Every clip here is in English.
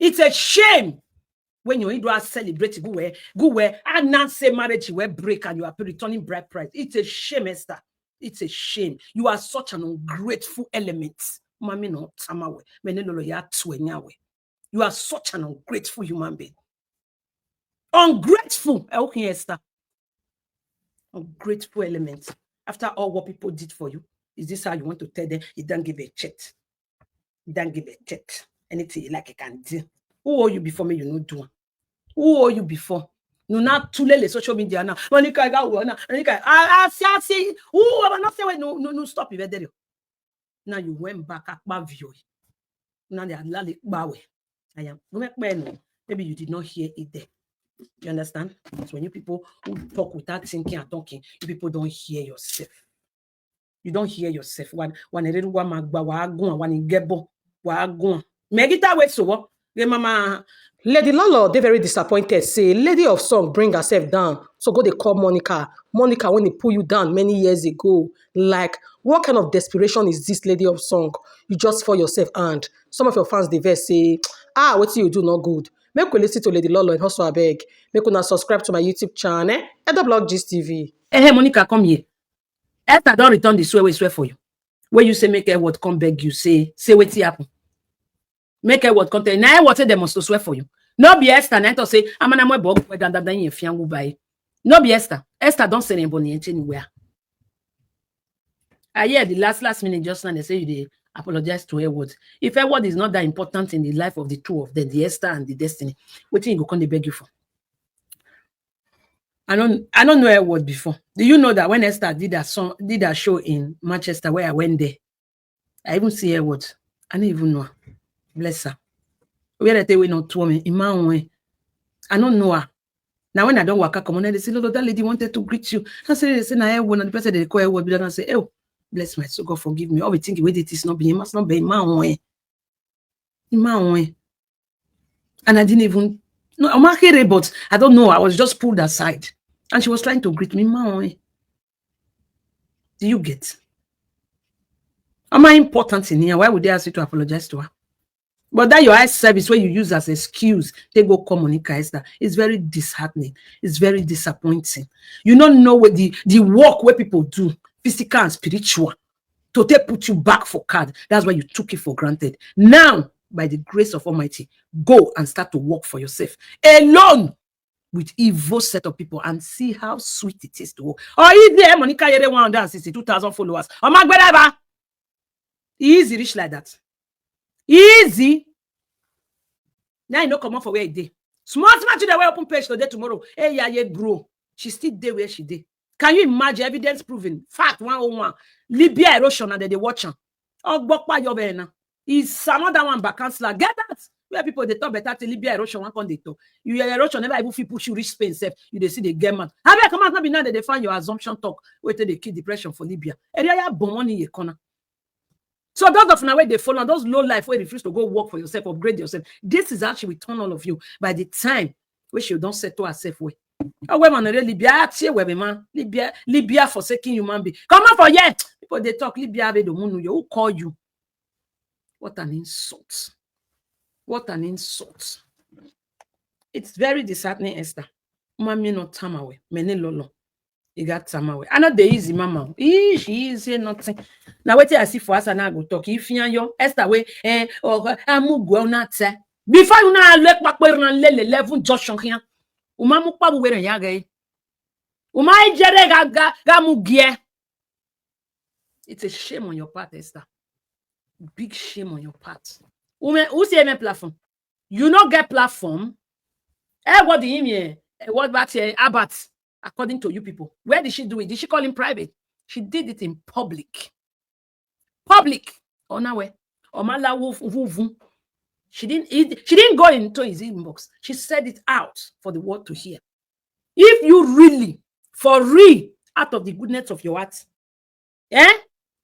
It's a shame when you do celebrate go where and not say marriage you break and you are returning bride price. It's a shame, Esther. It's a shame. You are such an ungrateful element. Mami no tamawe. Menelo ya tuenyawe. You are such an ungrateful human being. Ungrateful. Okay, Esther. Ungrateful element. After all what people did for you, is this how you want to tell them you don't give a check? You don't give a check. Anything you like, you can do. Who are you before me? You know do. Who are you before? No, not too late social media now. Monica, Monica, I see. Who am not saying no, stop you there. Now you went back at Bavio. Now they are lali bawe. I am. Maybe you did not hear it there. You understand? So when you people who talk without thinking and talking, you people don't hear yourself. You don't hear yourself. When everyone magba wa agun, when igebo wa agun. Megita wait so what? Mama. Lady Lolo, they very disappointed. Say, Lady of Song bring herself down. So go they call Monica. Monica, when they pull you down many years ago. Like, what kind of desperation is this Lady of Song? You just for yourself and some of your fans, they very say, what you do not good. Make we listen to Lady Lolo and also abeg. Make una subscribe to my YouTube channel, Edablog Gist TV. Hey, Monica, come here. Esther don't return the swear for you. Where you say make a word come beg you, say what happen. Make a word content. Now what say they must swear for you. No be Esther. Now to say I'm an bog than you fiangu by. No be Esther. Esther don't say anybody anywhere. I hear the last minute just now they say they apologize to Edward. If Edward is not that important in the life of the two of them, the Esther and the Destiny, what thing you go come they beg you for? I don't know Edward before. Do you know that when Esther did that show in Manchester where I went there, I even see Edward. I don't even know her. Bless her. Where they not to me in my own way. I don't know her. Now when I don't work, come on, they say, no, that lady wanted to greet you. I say, they say, now and the person they call Edward, and I say, oh, bless my soul, God forgive me. All we think wait, it is not be, it must not be in my own way. In my own way. And I didn't even no, I'm not here, but I don't know. I was just pulled aside. And she was trying to greet me, my own way. Do you get? Am I important in here? Why would they ask you to apologize to her? But that your eye service where you use as excuse, they go call Monica Esther. It's very disheartening. It's very disappointing. You don't know what the work where people do, physical and spiritual, to take put you back for card. That's why you took it for granted. Now, by the grace of Almighty, go and start to work for yourself alone with evil set of people and see how sweet it is to work. Oh, is there Monica Yere 162,000 followers? Oh my God, easy rich like that. Easy. Now you know come on for where it did. Small to the way open page today tomorrow. Hey, yeah, bro. She still there where she did. Can you imagine evidence proving? Fact 101. Libya erosion and they watch her. Oh, Bokpa Yobena. Is another one back counselor. Get that? Where people they talk better to Libya erosion one con they talk. You erosion never even feel push you reach Spain self. You they see the game man. Have you come out not be now that they find your assumption talk. Wait till they kill depression for Libya. Area bomb money in corner. So those of now where they follow those low life where you refuse to go work for yourself, upgrade yourself. This is actually we turn all of you by the time which you don't settle yourself way. Oh, where man Libya, where man Libya forsaking human being. Come on for yet. People they talk Libya the moon who call you. What an insult. What an insult. It's very disheartening, Esther. Mami no time away. Mene lolo. You got time away. I know the easy mama. She is here nothing. Now wait till I see for us and I go talk. If you yo Esther way or amu go not say. Before you na look back where na lele level Joshua here. Umamu pa bu where ya gay. Umai jere ga mugie. It's a shame on your part, Esther. Big shame on your part. Who say me platform? You not get platform. What do you mean? What about Abbott? According to you people, where did she do it? Did she call him private? She did it in public. Public. On her way. She didn't go into his inbox. She said it out for the world to hear. If you really, for real, out of the goodness of your heart,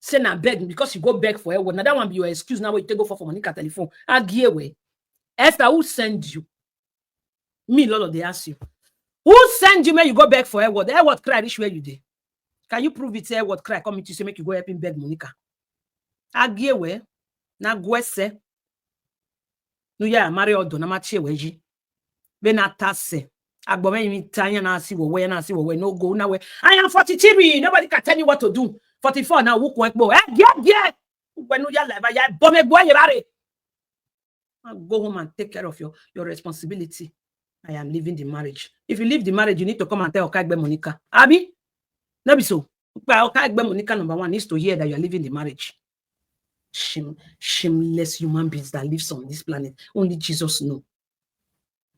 say na beg because you go beg for her. Now that one be your excuse. Now you take go for Monica telephone. I give away. Esther, who send you? Me, Lolo, they ask you. Who send you when you go beg for Edward? Edward cry this where you did. Can you prove it? Edward cry coming to say make you go help him beg Monica. Agiewe na gwese. No ya marry odo na machi weji. Be na tase. Agbome mi tanya na si wo na si wo no go na we. I am 43. Nobody can tell you what to do. 44 now who ko ekpo. Yeah. When you life ya bome gbo ye bare. Go home and take care of your responsibility. I am leaving the marriage. If you leave the marriage, you need to come and tell Okagbe Monica. Abi? No be so. Okagbe Monica number 1 needs to hear that you are leaving the marriage. Shameless human beings that lives on this planet. Only Jesus knows.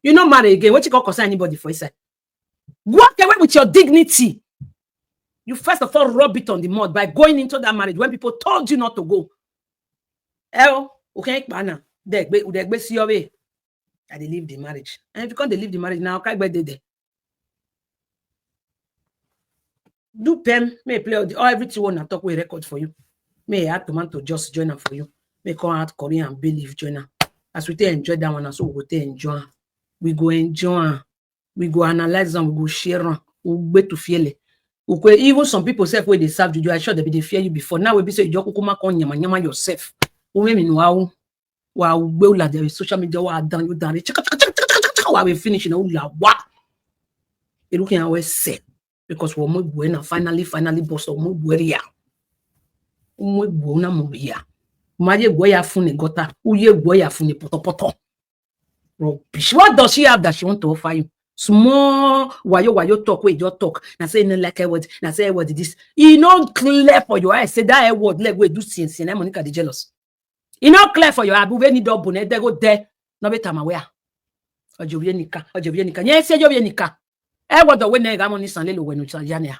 You not marry again. What you call concern anybody for yourself? Walk away with your dignity. You first of all rub it on the mud by going into that marriage when people told you not to go. Okay, partner. They see your way. And they leave the marriage. And if you can't leave the marriage now, okay, but they do pen, may play all everything one talk with record for you. May add tomato just join them for you. May come out Korean and believe joiner. As we enjoy that one, so we go enjoy. We go enjoy. We go analyze them, we go share them, we go to feel it. Even some people say when they serve you, I sure they fear you before. Now we be say you kuma kon nyama yourself. We mean wow like the social media wa done you done. While we finish in wa. You looking at we say because we mo buena finally boss o mo bueria. Mo buona mo bia. Maye boya fune gota. Uye boya fune poto. Rubbish. What does she have that she want to offer you? Small wayo talk where you talk. Now say no like a word. Now say a word this. You not clear for your eyes. Say that word like we do sin. Monica the jealous. You not clear for your abu. We need double. They go there. No better my way. Ojobienika. Yes, Ojobienika. Word the way nega money sanlelo when you jania.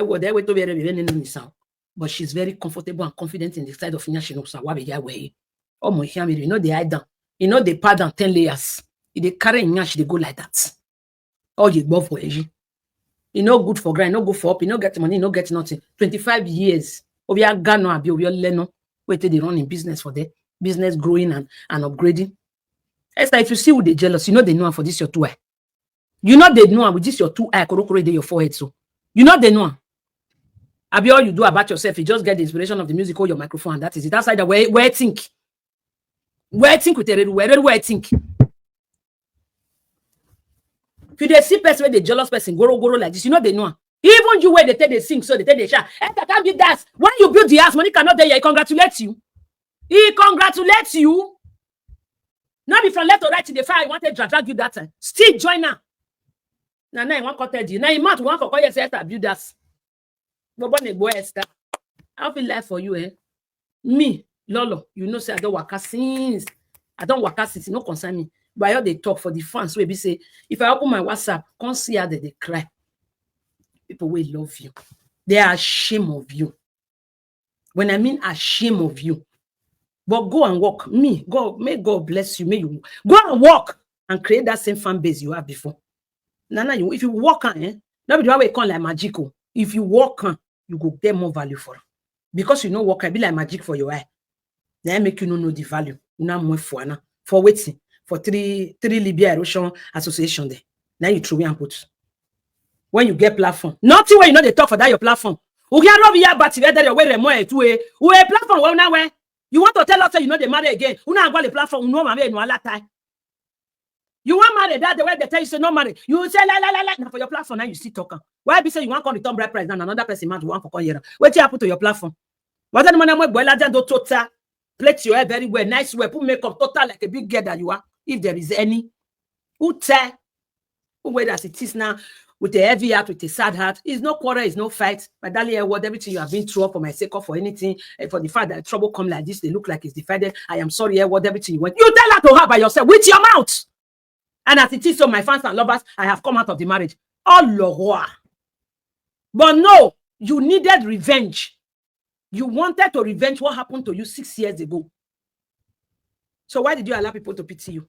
Word they way to be very sound. But she's very comfortable and confident in the side of Nyashinosa. Wabi Yahweh. Oh my family, you know they hide down. You know they pardon 10 layers. If they carry Nyash, they go like that. All you go for Eji. You know good for grind, no good for up, you know get money, no get nothing. 25 years. Obia Gano abi obia Leno. Wait till they run in business for them. Business growing and upgrading. Esther, if you see who they jealous, you know they know for this your 2 eye. You know they know with this your 2 eye, korokoro your forehead. So you know they know. Abi all you do about yourself, you just get the inspiration of the music or your microphone, and that is it. That's like the way I think. Where I think with the where I think. If they see person where the jealous person go like this, you know they know. Even you where they tell they sing, so they tell they shout. Hey, that can't be that. When you build the house, money cannot there. He congratulates you. He congratulates you. Not be from left or right to the fire. I wanted to drag you that time. Still join now. Now I want to tell you. Now you might want to call yourself to build that. But when they go Esther, I'll feel life for you, eh? Me, Lolo, you know, say I don't work since. I don't work since. No concern me. But all they talk for the fans, where we say, if I open my WhatsApp, can't see how they cry. People will love you. They are ashamed of you. When I mean ashamed of you. But go and walk. Me, God, may God bless you. May you go and walk and create that same fan base you have before. Nana, if you walk on, nobody will come like magical. If you walk on, you go get more value for it. Because you know walk, I be like magic for your eye. Then make you know the value. You know more for waiting. For three Libya Erosion Association there. Now you throw and put. When you get platform. Nothing where you know they talk for that your platform. You get over here, but you get your way more to a platform. Well, now where you want to tell us that you know they marry again. You know about the platform, no marry no time. You want marry that the way they tell you say no marry. You say la. Now for your platform, now you still talking. Why be say you want to return bride price and another person man to want for here. What you happen to your platform? What the man boy la do total plate your hair very well, nice way, put makeup total like a big girl that you are. If there is any, who tell where as it is now with a heavy heart, with a sad heart, it's no quarrel, it's no fight. But that what everything you have been through for my sake or for anything, for the fact that trouble come like this, they look like it's divided. I am sorry, what everything you went. You tell her to her by yourself with your mouth. And as it is, so my fans and lovers, I have come out of the marriage. Oh Lord. But no, you needed revenge. You wanted to revenge what happened to you 6 years ago. So why did you allow people to pity you?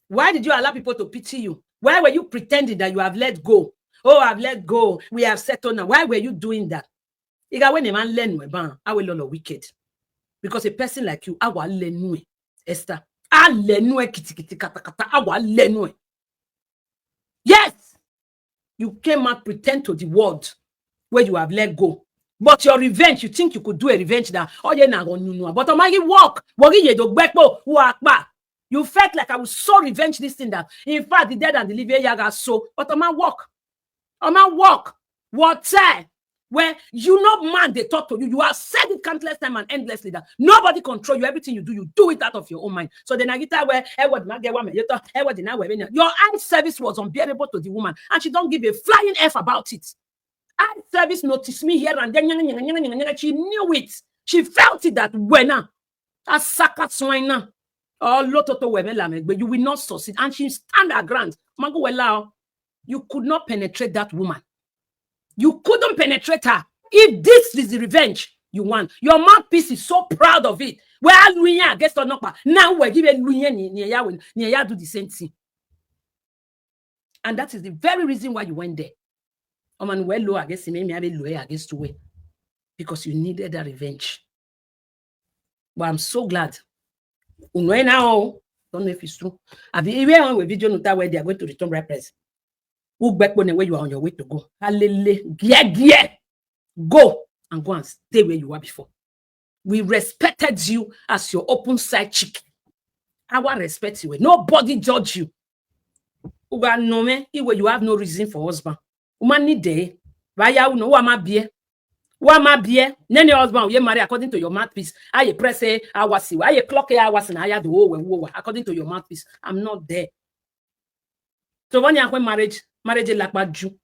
Why did you allow people to pity you? Why were you pretending that you have let go? Oh, I've let go. We have settled now. Why were you doing that? When a man learn, I will learn wicked. Because a person like you, I will learn Esther. I learn kitty kata. I will learn. Yes, you came out pretend to the world where you have let go. But your revenge, you think you could do a revenge that, oh, yeah, na but Omagi walk, you felt like I would so revenge this thing that, in fact, the dead and the living yaga so, but Oma walk. What where you know man they talk to you, you have said it countless time and endlessly that nobody control you, everything you do it out of your own mind. So then I get where your eye service was unbearable to the woman, and she don't give a flying F about it. Eye service noticed me here and then she knew it, she felt it that when a saka swine or lototo but you will not succeed, and she stand her ground. Mago allow. You could not penetrate that woman. You couldn't penetrate her. If this is the revenge you want, your mouthpiece is so proud of it. Where Luinya against or not, now we're giving Luinya near do the same thing. And that is the very reason why you went there. Man, well, low against him, maybe low against way, because you needed that revenge. But I'm so glad. Now, don't know if it's true. I've been even on a video note where they are going to return repress. Who back when you are on your way to go. Hallelujah. Go and stay where you were before. We respected you as your open side chick. Our respect you. Nobody judge you. You have no reason for husband. Umani day. Why you know what my beer? What my beer? None your husband you marry according to your mouthpiece. I press a hours. I clock a hours and I had the according to your mouthpiece. I'm not there. So when you have marriage like bad Jew.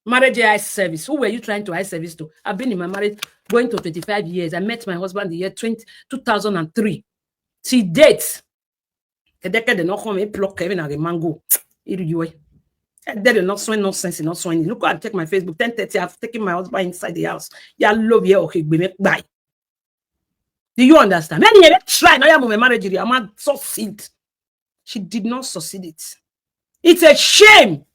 Marriage eye service. Who were you trying to eye service to? I've been in my marriage going to 25 years. I met my husband the year 2003. See date. The decade they not come and pluck Kevin and a mango. They're not swing nonsense, not swing. Look, I check my Facebook. 10:30. I've taken my husband inside the house. Yeah, love you. Okay, bye. Do you understand? Many of try now. My marriage. I'm so succeed. She did not succeed it. It's a shame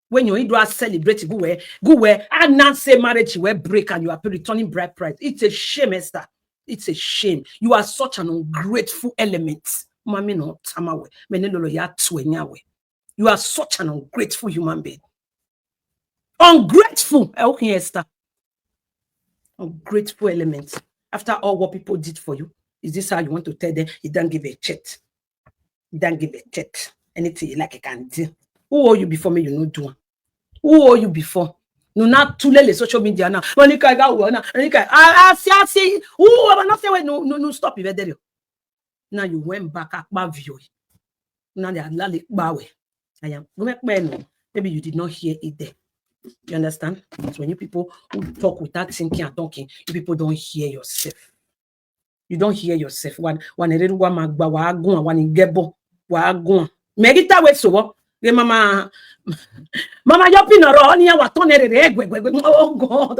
when you do celebrate go where and not say marriage will break and you are returning bride price. It's a shame, Esther. It's a shame. You are such an ungrateful element. Mami no tamawe. Menelolo ya twenyawe. You are such an ungrateful human being. Ungrateful. Okay, Esther. Ungrateful element. After all what people did for you, is this how you want to tell them you don't give a check? You don't give a check. Anything you like, I can do. Who are you before me? You know, do. Who are you before? No, not too late. Social media now. Monica, I see. Who am not saying no. Stop it there. Now you went back at my view. Now they are lali bawe. I am. Maybe you did not hear it there. You understand? It's when you people who talk without thinking and talking, you people don't hear yourself. You don't hear yourself. One little one magba wa one in gebo wa Megita we so mama yopin oro ni wa tonere oh God.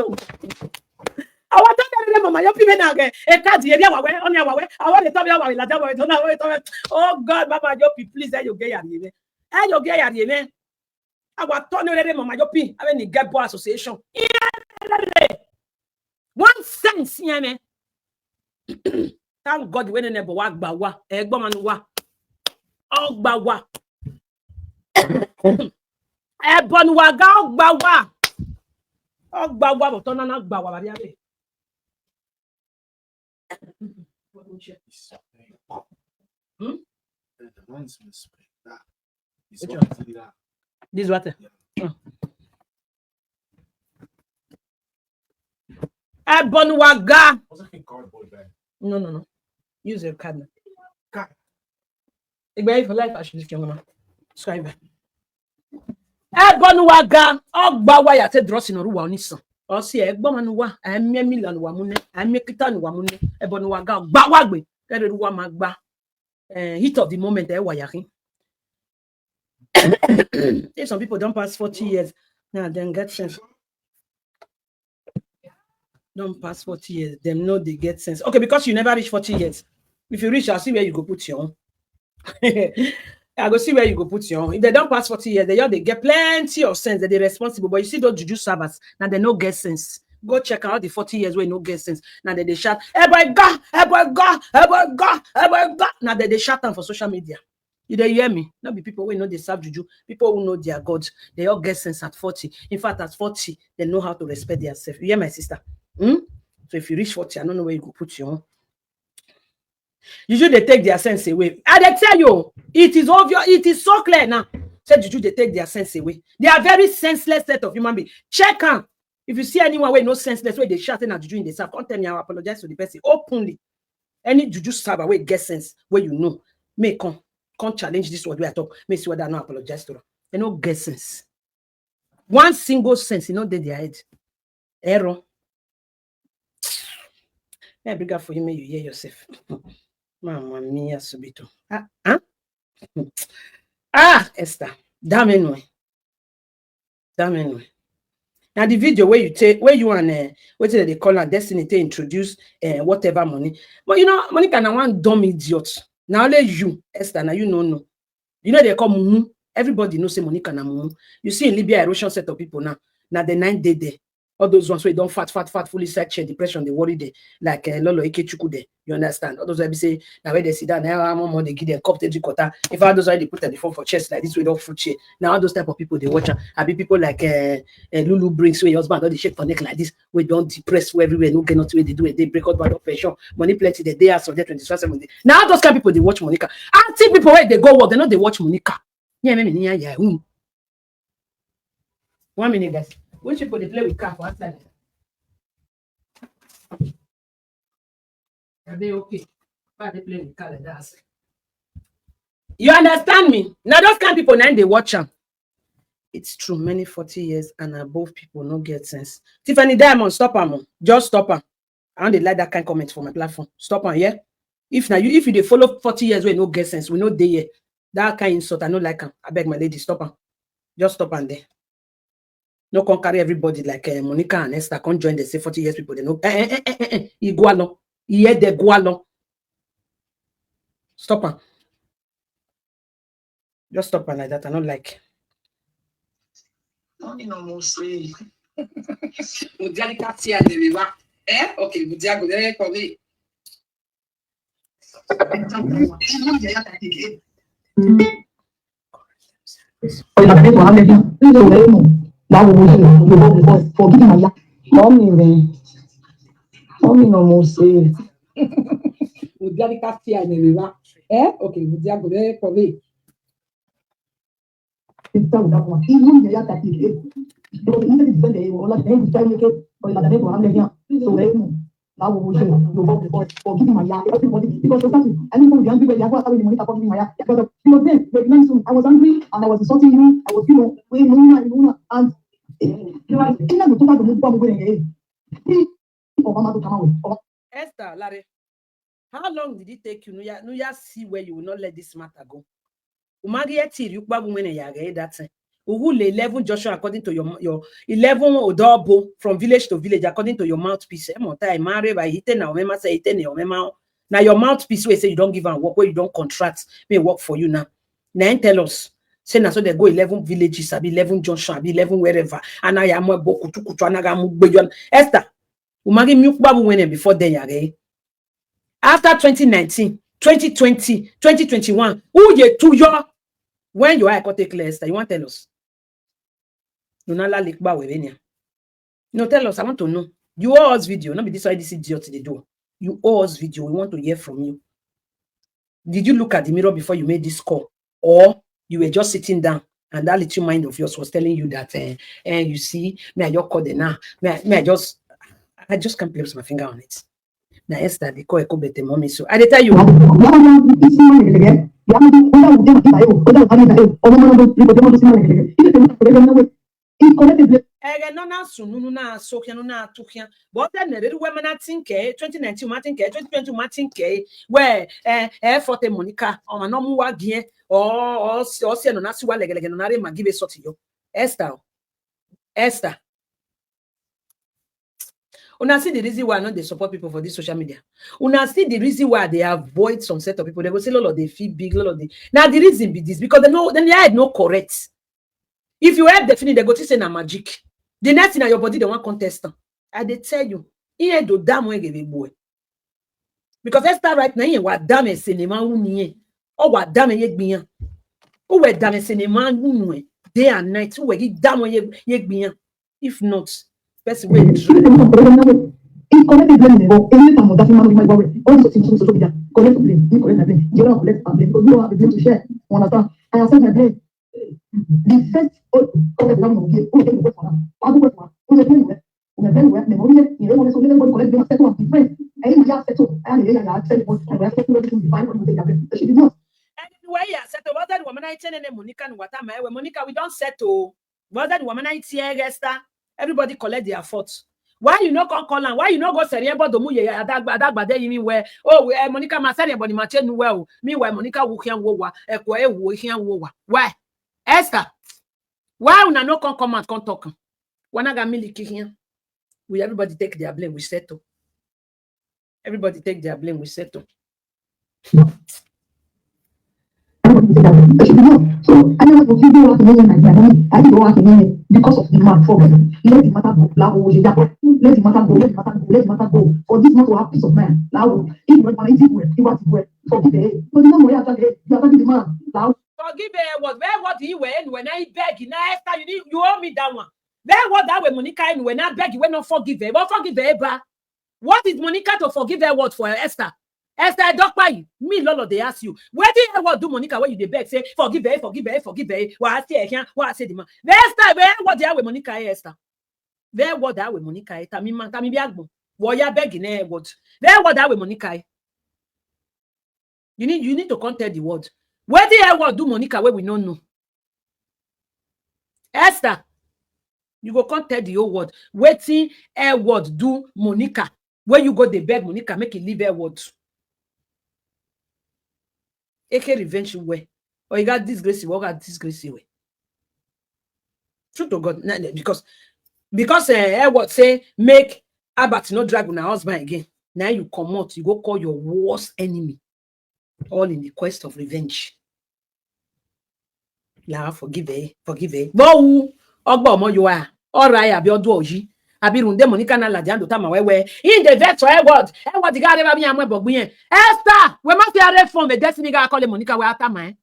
Our tonere mama yopin na ge e card area wa we on ya wa we I want to tell you wa la jawo to na we to oh God mama yopi please you get yare you get yare our tonere mama yopi I mean gebo association 1 cent yeme thank God when neighbor wa gba wa egbo manu wa ogba wa ebon wa ga ogba wa but na gba wa bari abe this what ebon wa ga no use your card ik ben even live alsjeblieft jongeman schrijven ebon wa ga ogba wa ya te dross in oruwa onisan o si egbon manu wa ame million wa mu ne ame kitan wa mu ne ebon wa ga gba wa gbe kere ruwa ma gba heat of the moment wa yakin. If some people don't pass 40 years now then get sense. Don't pass 40 years them know they get sense. Okay, because you never reach 40 years. If you reach, I'll see where you go put your own. I go see where you go put your own. If they don't pass 40 years, they get plenty of sense that they're responsible. But you see those juju servers, now they no get sense. Go check out the 40 years where no get sense. Now they shout, hey boy, God. Now they shout them for social media. You dey hear me? Not be people who know they serve juju. People who know their God. They all get sense at 40. In fact, at 40, they know how to respect themselves. You hear my sister? So if you reach 40, I don't know where you go put your own. Juju, they take their sense away. And they tell you, it is obvious, it is so clear now. Say Juju, they take their sense away. They are very senseless set of human beings. Check them. If you see anyone where no senseless, where they shouting at Juju in the south, come tell me, I apologize to the person openly. Any Juju server where get sense, where you know, may come challenge this word where I talk, may see whether I not apologize to them. They no get sense. One single sense, you know, they their head. Error. Yeah, bigger for you, may you hear yourself. Mamma mia, subito. Esther. Damn anyway. Now the video where you take, where you and what did they call her Destiny to introduce whatever money. But you know, Monica na one dumb idiot. Now only you, Esther, now you know. You know they call Mumu. Everybody knows say Monica na Mumu. You see in Libya erosion set of people now. Now the 9 day there. All those ones where don't fat, fully section, depression, they worry they like Lolo Ikechuku there. You understand? All those I be say now where they sit down, now more they give them cup quarter. If all those they put at the phone for chest like this, we don't food share. Now all those type of people they watch. I be people like Lulu brings where your husband all the shake for neck like this. We don't depress everywhere. No cannot where they do it. They break out bad of pension. Money plenty the day as of the 27th. Now all those kind of people they watch Monica. I see people where they go work, they know they watch Monica. Yeah, yeah. 1 minute, guys. Which people they play with car for outside? Are they okay? Why they play with car like that? You understand me? Now those kind of people now they watch them. It's true. Many 40 years and above people no get sense. Tiffany Diamond, stop them. Just stop them. I don't like that kind of comment for my platform. Stop them, yeah. If you they follow 40 years where no get sense, we know they here. That kind of insult I don't like them. I beg my lady, stop them. Just stop them there. No can carry everybody like Monica and Esther can't join the say 40 years people. They know Igualo. Iye de gualo. Stop her. Just stop her like that. I don't like. Okay, Budia go there for me. Forgive my life. Mommy no more say. Budia di kasi ane viva. Okay, Budia go there for me. Forgive my life, everybody, because anyone will be angry when you have the money to forgive my life. Because he was there, very nice. I was angry and I was insulting you. I was, and Esther, Larry, how long did it take you? No, you see where you will not let this matter go. Umagi etir you babu when ya that thing. Uhule 11 Joshua according to your 11 Odobo from village to village according to your mouthpiece. Marry by hitting now. Mema say hitting your mema. Now your mouthpiece where say you don't give and work where you don't contract may work for you now. Now tell us. Say now so they go 11 villages, be 11 Joshua, be 11 wherever. And I am boku tukutu anaga mugbejon. Esther, umagi milk babu when before then yage. After 2019, 2020, 2021, who ye to your when you are take Esther, you want to tell us? You not like no, tell us. I want to know. You owe us video. Not be this why this idiot they do. You owe us video. We want to hear from you. Did you look at the mirror before you made this call, or you were just sitting down and that little mind of yours was telling you that? You see, may I just call the now? May I just can't place my finger on it. Now Esther, they call a better mommy. So I tell you. No na sunu na sokia no na tukia but then the women na think 2019 Martin 2020 Martin where forte Monica on no mu wagie or se no na si wa legelege no na re ma give a sort yo Esther una see the reason why not they support people for this social media. Una see the reason why they avoid some set of people. They go say lolo they feel big lolo they now the reason be this because they know then they no correct. If you help definitely they go to say na magic. The next thing in your body, they want contestant. I they tell you, here do damn way give boy. Because Esther right now, what damn cinema unye, or what damn yek bian. Who were damn cinema unwe day and night, who were damn yek bian. If not, best way. He collected blame in the go. Any time of that man, my worry. All these things on social media. Collect blame. He collect my blame. You don't collect my blame because you don't have the blame to share. You understand? I accept my blame. The first collect one of you. Who take the work for them? I do work for them. Who take blame? Who take blame? Memory. You don't want to let anybody collect blame. Settle and be friends. Any we have settled. I am the I have settled. And we have settled everything. Define what you take blame. She did not. Anyway, yeah, settle. What that woman I tell Monica and what am I? Monica, we don't settle. What that woman I tell Esther? Everybody collect their faults. Why you not call and why you not go say about the muye adagba there you mean where Monica ma say anybody ma change well meanwhile Monica wo hian wo wa ekwo e wo hian wo wa why Esther why una no come out come talk wana ga miliki hian we everybody take their blame we settle everybody take their blame we settle. So I know what you do like I did work in because of the man for let the matter go. Let the matter go. Let the matter go. Let the matter go. For this not to have peace of mind. Now, if you want to forgive it. But you know where you are talking the man. Now, forgive what he went when I beg now Esther you owe me that one. Where what that way Monica and when I beg you when not forgive her. What forgive her? What is Monica to forgive her what for Esther? Esther, dog by me, Lolo, they ask you, where do you ever do Monica when you the beg say, forgive her? What I say, what I say, the man. Esther, where what they are with Monica, Esther? Where what they are with Monica, Tamima, Tamibiagbo, what you begging, what? Where what they are with Monica? You need to contact the word. Where do you ever do Monica where we don't know? Esther, you go contact the old word. Waiting, word do Monica. Where you go, they beg Monica, make it leave her word. Eke revenge way. Or you got disgrace, you got disgrace way. True to God, because what say make Albert no drag on her husband again. Now you come out, you go call your worst enemy. All in the quest of revenge. Now forgive her. Bo ogbo mo you are. All right, abi odu oji. Abirunde Monica na ladiando tama wewe. In the vet for Edward the guy never be amwe bogbuyen. Esther, we must have from the destiny guy call Monica we atama.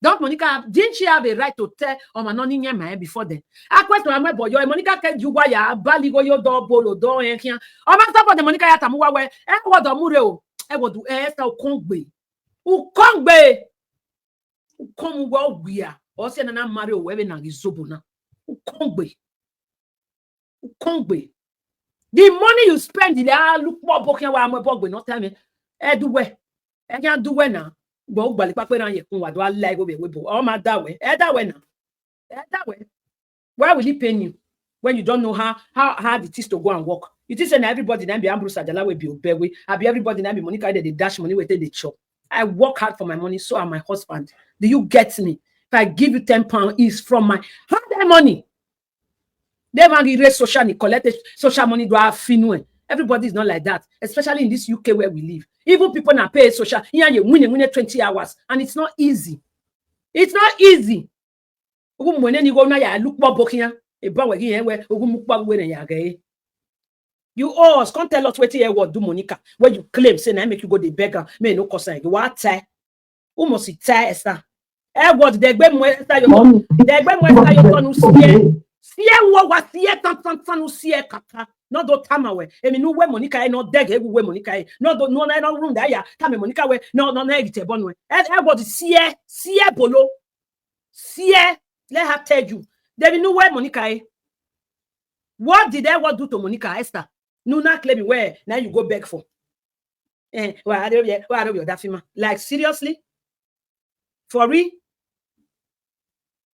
Don't Monica, didn't she have a right to tell Omanoni Nyama before then? I question amwe boy, Monica can you why ya baligo yo do bolo do enkian. O ma support the Monica yatamu wa we. Edward omure o. Edward Esther okongbe. Ukongbe. Ukomu wa wia. O se na marry o we na gizobo na. Ukongbe. Kongbe. The money you spend in look more booking while I'm bog not tell me. Do way. I can't do well now. Go bali paper and you what do I like over all my that way. That way now. That way. Why will he pay you when you don't know how hard it is to go and work? It is and everybody then be Ambrose Adela will be obey. I be everybody then be Monica they dash money with the chop. I work hard for my money, so am my husband. Do you get me? If I give you £10, is from my hard money. They want to raise social, collect social money. Do have finwe. Everybody is not like that, especially in this UK where we live. Even people now pay social. Here you win 20 hours, and it's not easy. It's not easy. You always can't tell us what you what do Monica. Where you claim say I make you go the beggar. May no cost like what tie? Almost tie Esther. What the egbe mo Esther your son. The egbe mo Esther your son usie. Sie wo wa sie tan usie kaka. No do tamawe. Emi no we Monica no deg egu we Monica. No do no room that ya. Tame Monica we no edite bonwe. What sie bolo. Sie let her tell you. There be no way Monica. What did Edward do to Monica Esther? No, not claiming where now you go beg for. Why are you that female? Like seriously? For real?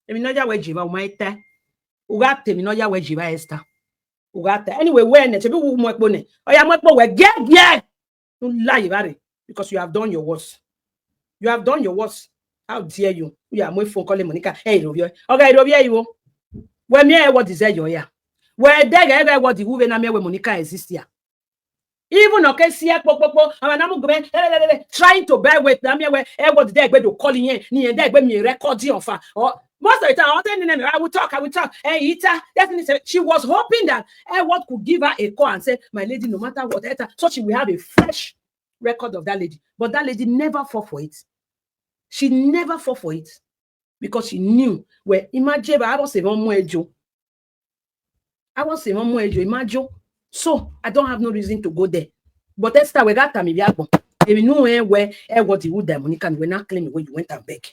Eminoja wejiba umaita. Ugate eminoja wejiba Esther. Ugate. Anyway, when it be mwekbone. Oya mwekbo we get. Don't lie about it because you have done your worst. You have done your worst. How dare you? You are my phone calling Monica. Hey, Robio. Okay, Robio, you. When me what is that your yeah? Where they what the woman where Monica exists here. Even okay, see trying to bear with them where what they go to calling in near that when me recording of her. Or most of the time, I will talk. Hey, Ita, definitely she was hoping that what could give her a call and say, my lady, no matter what, so she will have a fresh record of that lady. But that lady never fought for it. She never fought for it because she knew where imagine I was a one more Joe. Imagine. So I don't have no reason to go there. But Esther, we got time. If you know where what you would Monica, we're not claiming where you went and beg.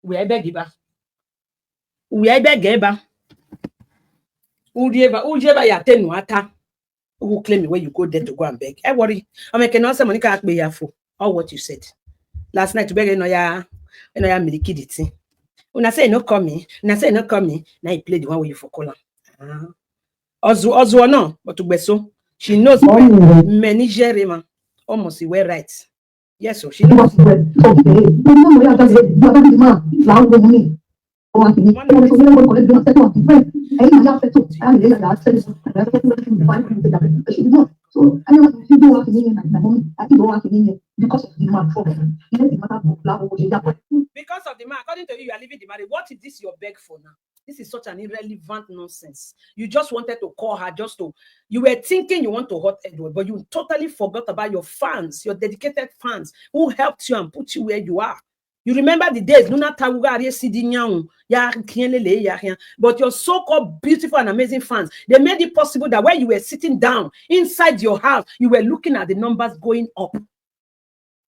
We I beg you back. We I beg you back. Ujeba ya tenu ata. Who claim where you go there to go and beg? I worry. I mean, can also Monica be here for all what you said last night. To beg no ya milikidity. When I say no coming, now you play the one where you for color. Ozu no, but to beso. She knows many Jerema almost were right. Yes, so she knows. So I never see do work in my home. I think work in because of the man problem. Because of the man, according to you, you are leaving the marriage. What is this your beg for now? This is such an irrelevant nonsense. You just wanted to call her you were thinking you want to hurt Edward, but you totally forgot about your fans, your dedicated fans who helped you and put you where you are. You remember the days, but your so-called beautiful and amazing fans, they made it possible that when you were sitting down inside your house, you were looking at the numbers going up.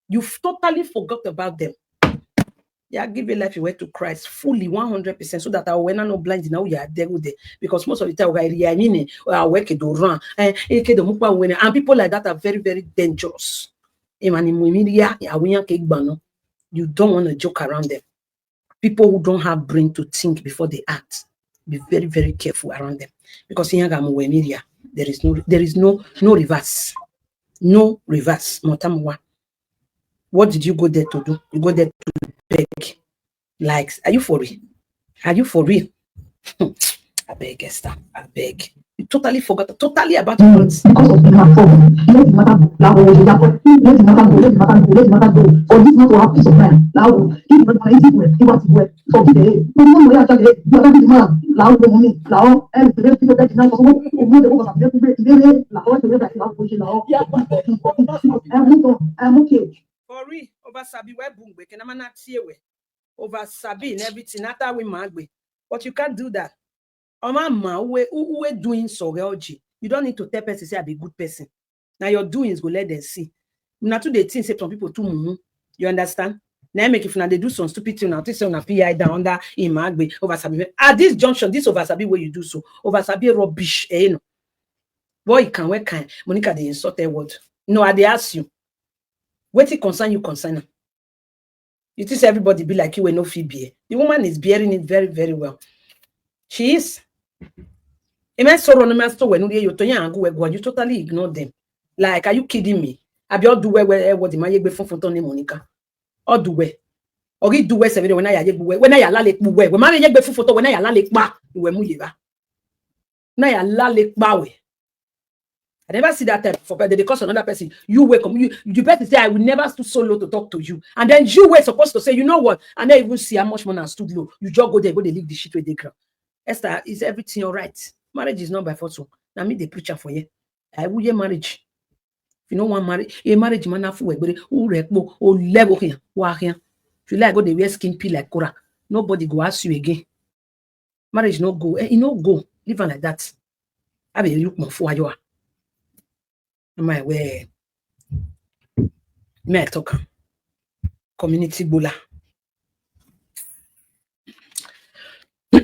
You've totally forgot about them. Yeah, give your life away to Christ fully 100%, so that our not blind now you are there with it. Because most of the time and people like that are very, very dangerous. You don't want to joke around them. People who don't have brain to think before they act. Be very, very careful around them. Because there is no reverse. No reverse. What did you go there to do? You go there to beg. Like, are you for real? Are you for real? I beg, Esther. I beg. You totally forgot totally about your words. Because of the problem, let the matter go. Let the matter go. For this not to have peace of mind. Now, if you don't easy way, you want to go. Forgive it. No one will actually you are the man. Now, the money. Now, and the rest of the now, so I'm okay. For real, over Sabi, where Bungwe, can I not see we? Over Sabi and everything, after we magwe. But you can't do that. Mama, we're doing so well, you don't need to tell person say I be a good person. Now your doings go let them see. Now to the thing say some people too mumu. You understand? Now make if now they do some stupid thing now, this on a PI down under Imagbe over Sabi. At this junction, this over Sabi where you do so. Over Sabi rubbish, no. Boy, where can Monica they insult their word? No, I they ask you. What it concern you concern? You think everybody be like you when no fee bear. The woman is bearing it very, very well. She is. You totally ignore them. Like, are you kidding me? I be all do where what the man from Monica. All do where. Or he do where when I lale buwe. When man yegbe photo when I lale ba we muyiba. Na ya lale ba we. I never see that type for the cause another person. You welcome you better say I will never stood so low to talk to you. And then you were supposed to say, you know what? And then even see how much money I stood low. You just go there, go they leave the shit with the ground. Esther, is everything all right? Marriage is not by force. Now me the preacher for you. I will marriage. If you don't want marriage, a marriage man have who rekbo or level here. If you like go they wear skin peel like Cora. Nobody go ask you again. Marriage no go. You no go. Live on like that. I be look more for you. My way. Me I talk. Community bula. I'm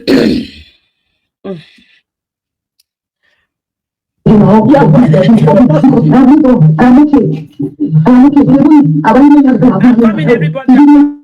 okay. I'm coming, everybody.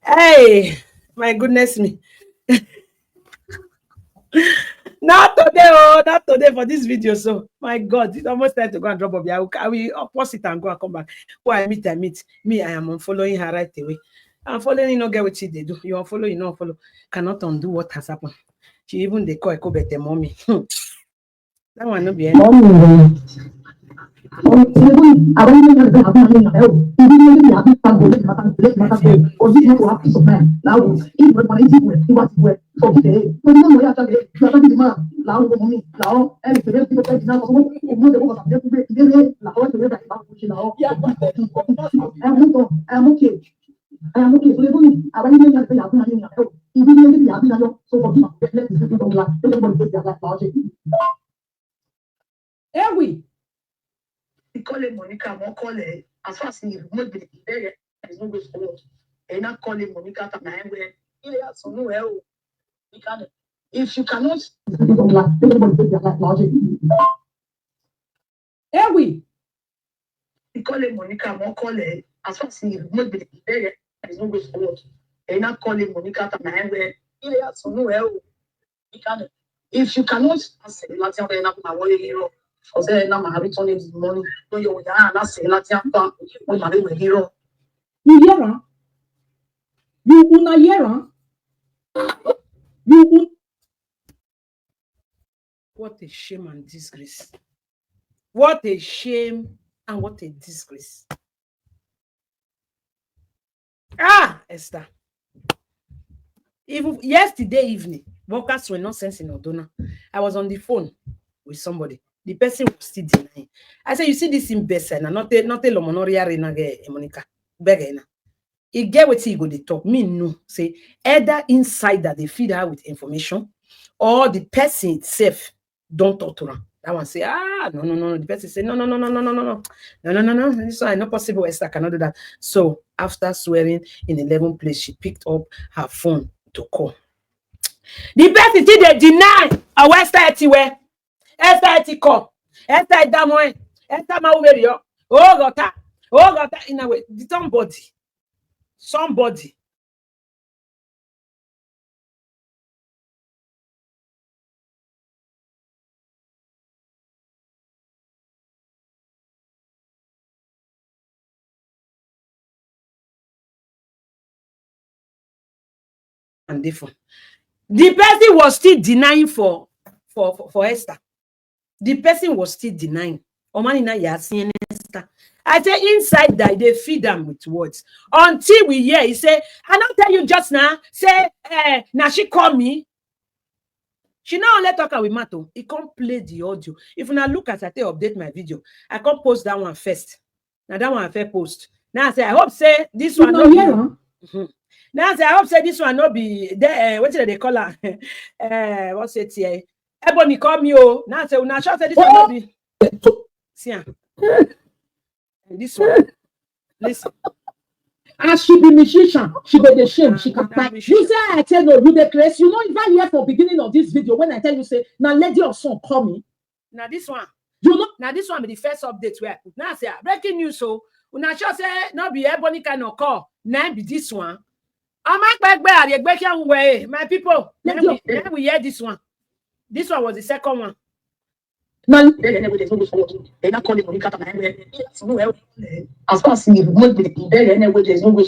Hey, my goodness me. Not today for this video. So, my God, it's almost time to go and drop off. I will pause it and go and come back. Who I meet. Me, I am unfollowing her right away. I'm following, no get what they do. You unfollow, you not follow. Cannot undo what has happened. She even they call Eko better mommy. That one no be any. I am okay. So they told me, I went in there and said, "I'm not help." Immediately, I'm not so forgive me. Let me don't lie. Don't everybody take their life logic. Eh oui. He call it Monica, won't call it. As far as he removed the there is no way forward. And not call it Monica to my where he has so nowhere. You can if you cannot don't lie. Don't everybody take their life logic. Eh oui. He call it Monica, won't call it. As far as he removed the there is no way forward. And not call it Monica to my where he has so nowhere. You can if you cannot say Latin, then I'm not worried hero. For say now my habit on this morning. No, you're not say Latin. When my hero. You hear her? You una hear her? You What a shame and disgrace. What a shame and what a disgrace. Ah, Esther. Even yesterday evening, workers were not sensing Odona. I was on the phone with somebody. The person was still denying. I said, you see this in Bessena, not a Lomonoria Renage, Monica, Begena. He get what he go to talk. Me no. Say, either inside that they feed her with information, or the person itself don't talk to her. That one say, no. The person say, no. This one not possible. Esther cannot do that. So after swearing in 11 place, she picked up her phone to call. The person did they deny a Esther Etiwe. Esther Etiko. Esther Damoy. Esther Mauverio. Oh, got that in a way. Somebody. And different. The person was still denying for Esther. The person was still denying. Esther. I say inside that they feed them with words. Until we hear, he say, I don't tell you just now. Say, now she call me. She now let talk with Mato. He can't play the audio. If I look at I update my video, I can't post that one first. Now that one I fair post. Now I say, I hope say this one not be. Now I say, I hope say this one not be there. What did they call her? What's it here? Ebony call me. Oh, now I say, now sure say this one not be. See, this one. Listen. as she be musician, she be the shame, she can cry. You say I tell you, you the craze. You know, if I hear for beginning of this video, when I tell you, say, now lady of song call me. Now this one. You know, now this one be the first update where I put. Now I say breaking news. So una sure say not be Ebony kind of call. Now be this one. I'm back way. My people. Then we hear this one. This one was the second one. As far as he removed the there's no way.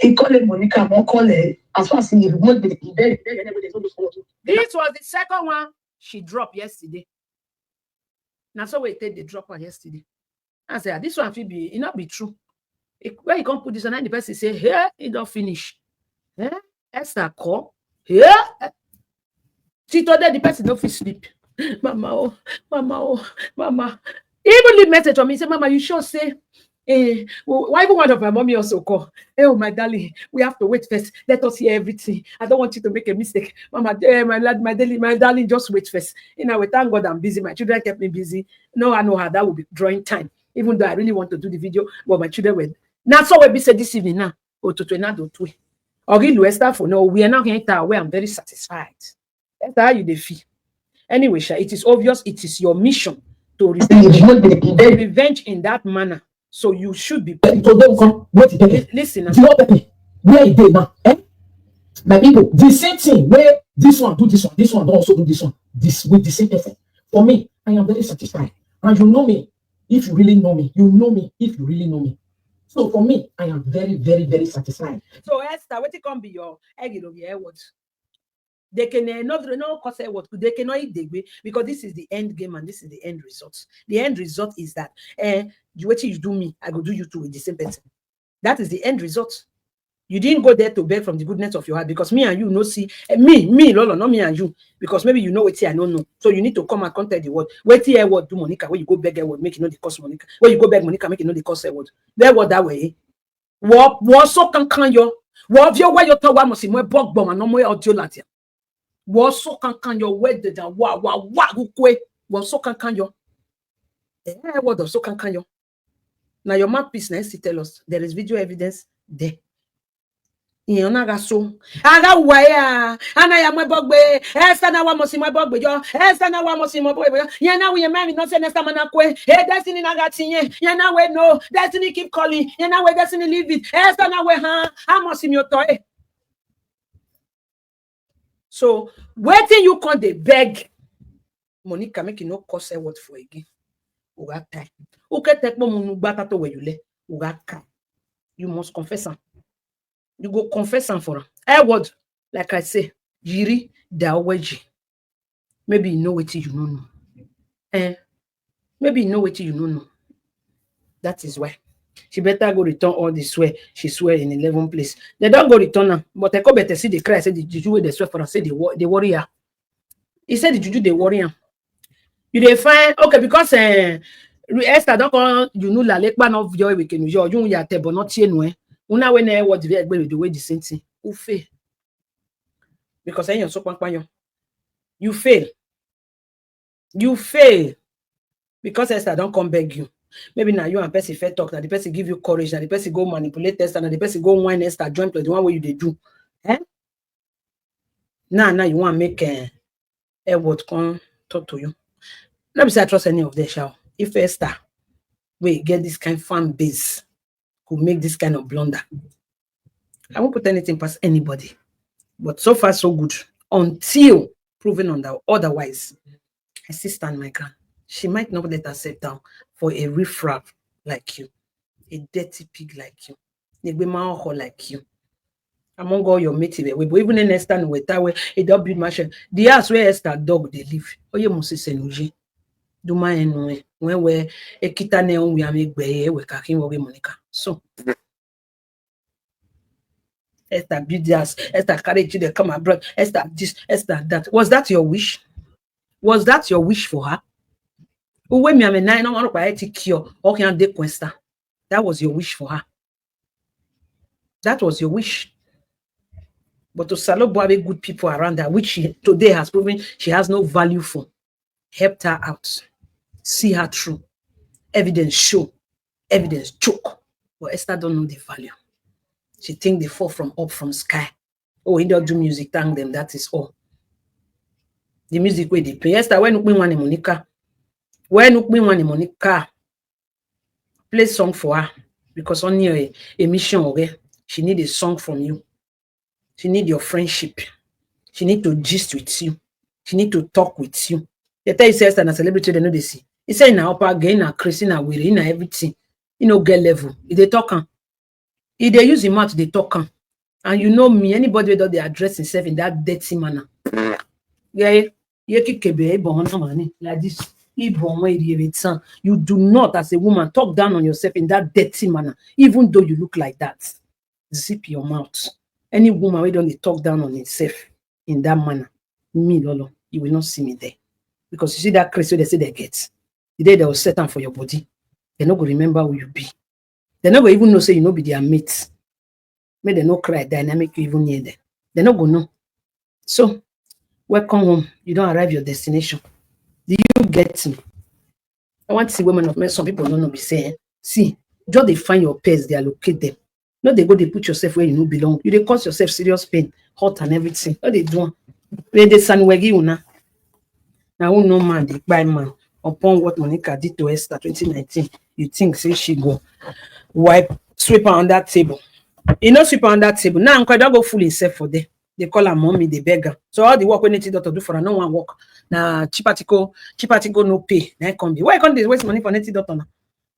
He called Monica, won't call her. As far as he removed the there's no way. This was the second one she dropped yesterday. Now so we take the drop on yesterday. I said, this one will be, it not be true. Where you can't put this on, and the person say, here, it don't finish. Esther call. Here. She told her the person don't feel sleep. Mama. Even leave message on me, say, Mama, you sure say, why even one of my mommy also call? Oh, my darling, we have to wait first. Let us hear everything. I don't want you to make a mistake. Mama, my darling, just wait first. You know, thank God I'm busy. My children kept me busy. No, I know how that will be drawing time. Even though I really want to do the video, but my children were. Now, so we be said this evening now. Oh, to not do it. Okay, Esther for no, we are not going to where I'm very satisfied. That's how you defeat. Anyway, Sha, it is obvious it is your mission to revenge in that manner. So you should be. Listen. where it dey now. My people, the same thing where this one do this one don't also do this one. This with the same effort. For me, I am very satisfied. And you know me. If you really know me, you know me. If you really know me. So for me, I am very, very, very satisfied. So Esther, what it can be your egg of your what? They can no cause what they cannot eat the way because this is the end game and this is the end result. The end result is that what you do me, I go do you too with the same person. That is the end result. You didn't go there to beg from the goodness of your heart because me and you no see me, Lolo, not me and you, because maybe you know what I don't know. So you need to come and contact the word. Wait till word do Monica. When you go beg a word, make it know the cost Monica. When you go beg Monica, make it know the cost a word. There word that way. What so can yo? What your way you talk about must be more bog bomb and no more audio latia. What so can your word that wa who kwe? What so can yo? What of so can yo? Now your mouthpiece nice to tell us there is video evidence there. Aga so aga waya ana ya mwebogbe esa na wa mosi mwebogbe yo esa na wa mosi mwebogbe ya na we man no say next time na kwe destiny na ga tinye ya na we no destiny keep calling ya na we destiny leave it esa na we ha mosi mi oto so waiting you can dey beg Monica make you no cause a word for again uga time uke tekpo munu gbata to weyule uga ka you must confess am. You go confess and for a word, like I say, Jiri Daweji. Maybe you know what you don't know. Maybe you know what you don't know. That is why. She better go return all the swear. She swear in 11 place. They don't go return her. But I go better see the cry. Say the juju where they swear for her. Say the warrior. He said the juju the warrior. You dey find okay because Esther don't call you know la lekpa of joy we can you ya tebo not tie una when what the way the same thing. Who fail? Because you're so you fail. You fail. Because Esther don't come beg you. Maybe now you and person fair talk, that the person give you courage, that the person go manipulate Esther, and the person go wine Esther, join to the one way you they do. Now you want to make a word come talk to you. Let me say I trust any of them shall. If Esther we get this kind of fan base could make this kind of blunder. I won't put anything past anybody. But so far, so good. Until proven otherwise, I still stand my ground. She might not let herself down for a riffraff like you, a dirty pig like you, a woman like you. Among all your mates, but even in Esther, with that way, it don't build machine. The house where Esther dog they live. Oh, you must say, Nuji. Do my anyway. When we a kita neon we are make be we kakin we Monica. So Esther build this, Esther carry you, they come abroad, Esther this, Esther that. Was that your wish? Was that your wish for her? Uwe mi ame nine no by cure or can de questa. That was your wish for her. That was your wish. But to Salobo have good people around her, which she today has proven she has no value for, helped her out. See her through. Evidence show. Evidence choke. But Esther don't know the value. She think they fall from up from sky. Oh, he don't do music, thank them. That is all. The music where they play. Esther, when you want Monica, play song for her. Because on your mission, okay, she need a song from you. She need your friendship. She need to gist with you. She need to talk with you. They tell you Esther and a celebrity, they know they see. He say in a upper again, a Christian, a weary, in everything. You know, get level. If they talk, if they use him mouth, they talk. And you know me, anybody that they address himself in that dirty manner. Yeah, like this. You do not, as a woman, talk down on yourself in that dirty manner, even though you look like that. Zip your mouth. Any woman who don't talk down on herself in that manner, me, Lolo, you will not see me there. Because you see that Christ, they say they get. The day they will set down for your body, they're not going to remember who you be. They're not going to even know, say you know be their mates. May they not cry dynamic you even near them. They're not going to know. So, welcome home. You don't arrive your destination. Do you get me? I want to see women of men. Some people don't know be saying, see, just they find your pairs, they allocate them. No, they go, they put yourself where you don't belong. You they cause yourself serious pain, hurt and everything. What they do? When they sandwegi una. Now who no man, they buy man. Upon what Monica did to Esther 2019, you think say she go wipe, sweep her on that table. He no sweep on that table. Now Uncle don't go fool himself for there. They call her mommy, they beg her. So all the work we need to do for her, no one work. Now chipatiko no pay. Then come be. Why can't they waste money for native doctor now?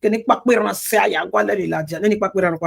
Can you pack me around say I go let it large? Then you pack me around